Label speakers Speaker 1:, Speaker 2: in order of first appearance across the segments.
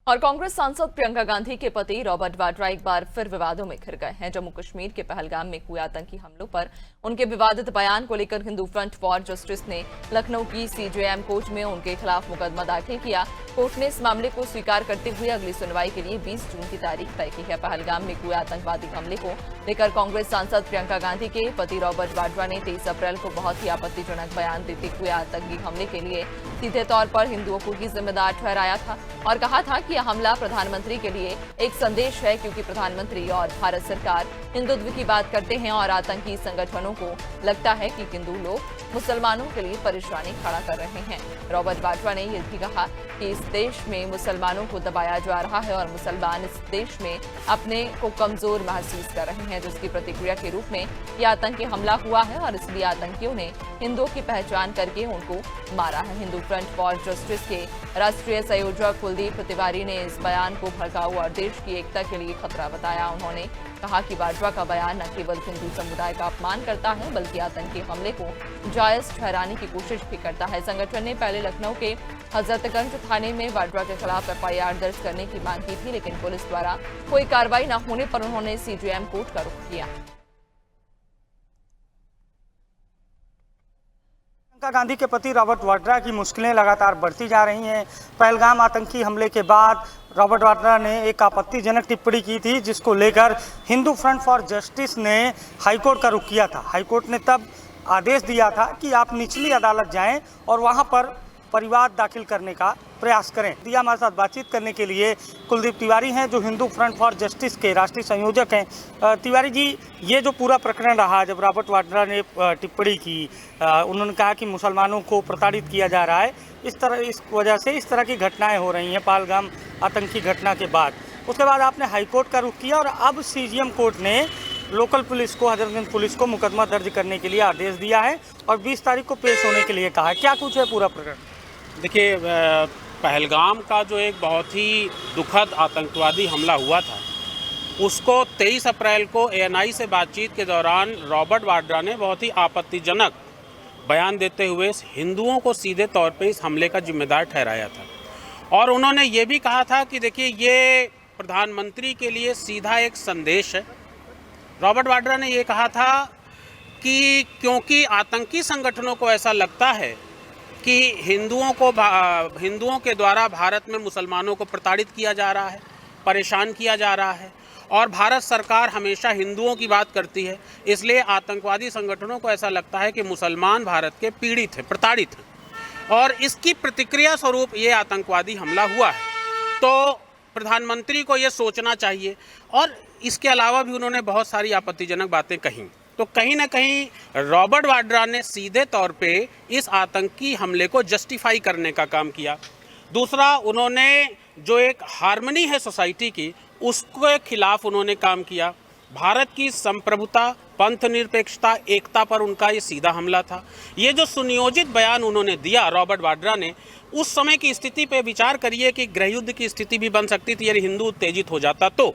Speaker 1: और कांग्रेस सांसद प्रियंका गांधी के पति रॉबर्ट वाड्रा एक बार फिर विवादों में घिर गए हैं। जम्मू कश्मीर के पहलगाम में हुए आतंकी हमलों पर उनके विवादित बयान को लेकर हिंदू फ्रंट फॉर जस्टिस ने लखनऊ की सीजेएम कोर्ट में उनके खिलाफ मुकदमा दाखिल किया। कोर्ट ने इस मामले को स्वीकार करते हुए अगली सुनवाई के लिए 20 जून की तारीख तय की है। पहलगाम में हुए आतंकवादी हमले को लेकर कांग्रेस सांसद प्रियंका गांधी के पति रॉबर्ट वाड्रा ने 23 अप्रैल को बहुत ही आपत्तिजनक बयान देते हुए आतंकी हमले के लिए सीधे तौर पर हिंदुओं को ही जिम्मेदार ठहराया था और कहा था कि यह हमला प्रधानमंत्री के लिए एक संदेश है, क्योंकि प्रधानमंत्री और भारत सरकार हिंदुत्व की बात करते हैं और आतंकी संगठनों को लगता है कि हिंदू लोग मुसलमानों के लिए परेशानी खड़ा कर रहे हैं। रॉबर्ट वाड्रा ने यह भी कहा कि इस देश में मुसलमानों को दबाया जा रहा है और मुसलमान इस देश में अपने को कमजोर महसूस कर रहे हैं, जिसकी प्रतिक्रिया के रूप में यह आतंकी हमला हुआ है और इसलिए आतंकियों ने हिंदुओं की पहचान करके उनको मारा है। हिंदू फ्रंट फॉर जस्टिस के राष्ट्रीय संयोजक कुलदीप तिवारी ने इस बयान को भड़काऊ और देश की एकता के लिए खतरा बताया। उन्होंने कहा कि वाड्रा का बयान न केवल हिंदू समुदाय का अपमान करता है बल्कि आतंकी हमले को जायज ठहराने की कोशिश भी करता है। संगठन ने पहले लखनऊ के हजरतगंज थाने में वाड्रा के खिलाफ एफआईआर दर्ज करने की मांग की थी, लेकिन पुलिस द्वारा कोई कार्रवाई न होने पर उन्होंने सीजेएम कोर्ट का रुख किया।
Speaker 2: प्रियंका गांधी के पति रॉबर्ट वाड्रा की मुश्किलें लगातार बढ़ती जा रही हैं। पहलगाम आतंकी हमले के बाद रॉबर्ट वाड्रा ने एक आपत्तिजनक टिप्पणी की थी, जिसको लेकर हिंदू फ्रंट फॉर जस्टिस ने हाईकोर्ट का रुख किया था। हाईकोर्ट ने तब आदेश दिया था कि आप निचली अदालत जाएं और वहां पर परिवाद दाखिल करने का प्रयास करें। दिया हमारे साथ बातचीत करने के लिए कुलदीप तिवारी हैं, जो हिंदू फ्रंट फॉर जस्टिस के राष्ट्रीय संयोजक हैं। तिवारी जी, ये जो पूरा प्रकरण रहा, जब रॉबर्ट वाड्रा ने टिप्पणी की, उन्होंने कहा कि मुसलमानों को प्रताड़ित किया जा रहा है, इस वजह से इस तरह की घटनाएं हो रही हैं पहलगाम आतंकी घटना के बाद। उसके बाद आपने हाईकोर्ट का रुख किया और अब सीजेएम कोर्ट ने लोकल पुलिस को, हजरतगंज पुलिस को मुकदमा दर्ज करने के लिए आदेश दिया है और 20 तारीख को पेश होने के लिए कहा है। क्या कुछ है पूरा प्रकरण?
Speaker 3: देखिए, पहलगाम का जो एक बहुत ही दुखद आतंकवादी हमला हुआ था, उसको 23 अप्रैल को एएनआई से बातचीत के दौरान रॉबर्ट वाड्रा ने बहुत ही आपत्तिजनक बयान देते हुए हिंदुओं को सीधे तौर पे इस हमले का जिम्मेदार ठहराया था और उन्होंने ये भी कहा था कि देखिए, ये प्रधानमंत्री के लिए सीधा एक संदेश है। रॉबर्ट वाड्रा ने ये कहा था कि क्योंकि आतंकी संगठनों को ऐसा लगता है कि हिंदुओं के द्वारा भारत में मुसलमानों को प्रताड़ित किया जा रहा है, परेशान किया जा रहा है और भारत सरकार हमेशा हिंदुओं की बात करती है, इसलिए आतंकवादी संगठनों को ऐसा लगता है कि मुसलमान भारत के पीड़ित हैं, प्रताड़ित हैं और इसकी प्रतिक्रिया स्वरूप ये आतंकवादी हमला हुआ है। तो प्रधानमंत्री को ये सोचना चाहिए और इसके अलावा भी उन्होंने बहुत सारी आपत्तिजनक बातें कहीं। तो कहीं ना कहीं रॉबर्ट वाड्रा ने सीधे तौर पे इस आतंकी हमले को जस्टिफाई करने का काम किया। दूसरा, उन्होंने जो एक हार्मनी है सोसाइटी की, उसके खिलाफ उन्होंने काम किया। भारत की संप्रभुता, पंथ निरपेक्षता, एकता पर उनका ये सीधा हमला था। ये जो सुनियोजित बयान उन्होंने दिया रॉबर्ट वाड्रा ने, उस समय की स्थिति पे विचार करिए कि गृहयुद्ध की स्थिति भी बन सकती थी यदि हिंदू उत्तेजित हो जाता तो,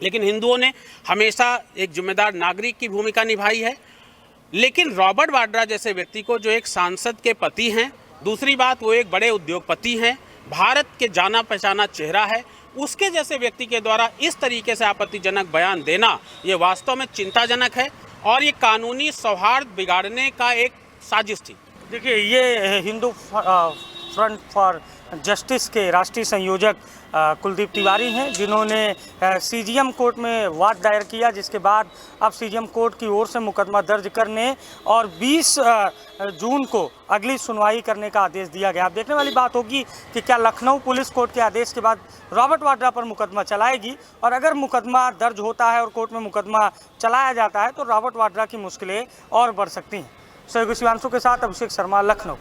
Speaker 3: लेकिन हिंदुओं ने हमेशा एक जिम्मेदार नागरिक की भूमिका निभाई है। लेकिन रॉबर्ट वाड्रा जैसे व्यक्ति को, जो एक सांसद के पति हैं, दूसरी बात वो एक बड़े उद्योगपति हैं, भारत के जाना पहचाना चेहरा है, उसके जैसे व्यक्ति के द्वारा इस तरीके से आपत्तिजनक बयान देना ये वास्तव में चिंताजनक है और ये कानूनी सौहार्द बिगाड़ने का एक साजिश थी।
Speaker 2: देखिए, ये हिंदू फ्रंट फॉर जस्टिस के राष्ट्रीय संयोजक कुलदीप तिवारी हैं, जिन्होंने सीजेएम कोर्ट में वाद दायर किया, जिसके बाद अब सीजेएम कोर्ट की ओर से मुकदमा दर्ज करने और 20 जून को अगली सुनवाई करने का आदेश दिया गया। अब देखने वाली बात होगी कि क्या लखनऊ पुलिस कोर्ट के आदेश के बाद रॉबर्ट वाड्रा पर मुकदमा चलाएगी, और अगर मुकदमा दर्ज होता है और कोर्ट में मुकदमा चलाया जाता है तो रॉबर्ट वाड्रा की मुश्किलें और बढ़ सकती हैं। सहयोगी शिवांशु के साथ अभिषेक शर्मा, लखनऊ।